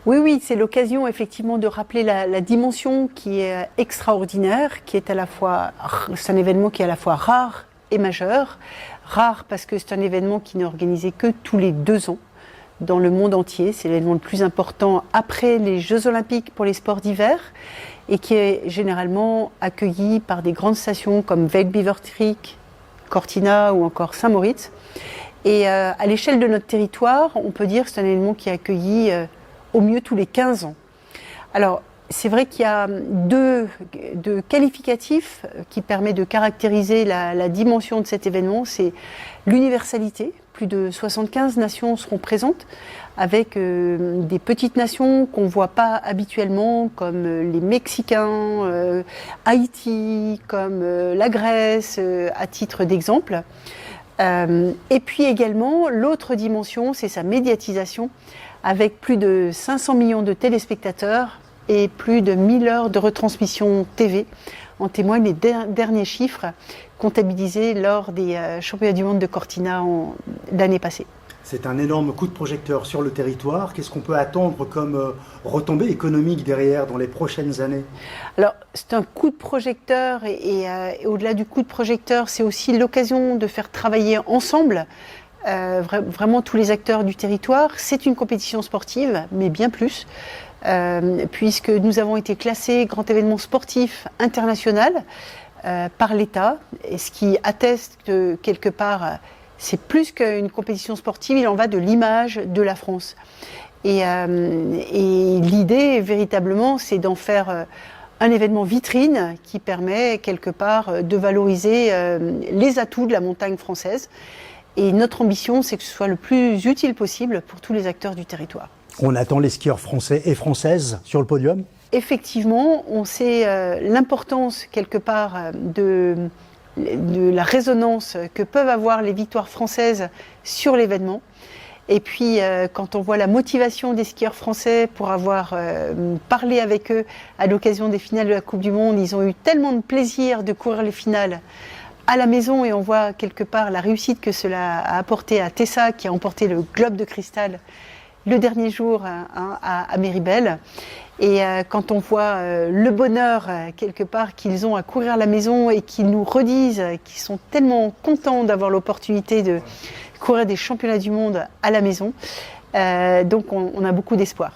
Oui, c'est l'occasion effectivement de rappeler la dimension qui est extraordinaire, qui est à la fois, c'est un événement qui est à la fois rare et majeur. Rare parce que c'est un événement qui n'est organisé que tous les 2 ans dans le monde entier. C'est l'événement le plus important après les Jeux Olympiques pour les sports d'hiver et qui est généralement accueilli par des grandes stations comme Veilles-Beaver-Creek, Cortina ou encore Saint-Moritz. Et à l'échelle de notre territoire, on peut dire que c'est un événement qui est accueilli au mieux tous les 15 ans. Alors, c'est vrai qu'il y a deux qualificatifs qui permettent de caractériser la dimension de cet événement. C'est l'universalité. Plus de 75 nations seront présentes, avec des petites nations qu'on ne voit pas habituellement, comme les Mexicains, Haïti, comme la Grèce, à titre d'exemple. Et puis également, l'autre dimension, c'est sa médiatisation, avec plus de 500 millions de téléspectateurs et plus de 1000 heures de retransmission TV. En témoignent les derniers chiffres comptabilisés lors des championnats du monde de Cortina l'année passée. C'est un énorme coup de projecteur sur le territoire. Qu'est-ce qu'on peut attendre comme retombée économique derrière dans les prochaines années? Alors, c'est un coup de projecteur et au-delà du coup de projecteur, c'est aussi l'occasion de faire travailler ensemble vraiment tous les acteurs du territoire. C'est une compétition sportive, mais bien plus, puisque nous avons été classés grand événement sportif international par l'État, et ce qui atteste que quelque part, c'est plus qu'une compétition sportive, il en va de l'image de la France. Et l'idée, véritablement, c'est d'en faire un événement vitrine qui permet quelque part de valoriser les atouts de la montagne française. Et notre ambition, c'est que ce soit le plus utile possible pour tous les acteurs du territoire. On attend les skieurs français et françaises sur le podium? Effectivement, on sait l'importance quelque part de la résonance que peuvent avoir les victoires françaises sur l'événement. Et puis, quand on voit la motivation des skieurs français pour avoir parlé avec eux à l'occasion des finales de la Coupe du Monde, ils ont eu tellement de plaisir de courir les finales à la maison, et on voit quelque part la réussite que cela a apporté à Tessa, qui a emporté le globe de cristal le dernier jour à Méribel. Et quand on voit le bonheur quelque part qu'ils ont à courir à la maison et qu'ils nous redisent qu'ils sont tellement contents d'avoir l'opportunité de courir des championnats du monde à la maison, donc on a beaucoup d'espoir.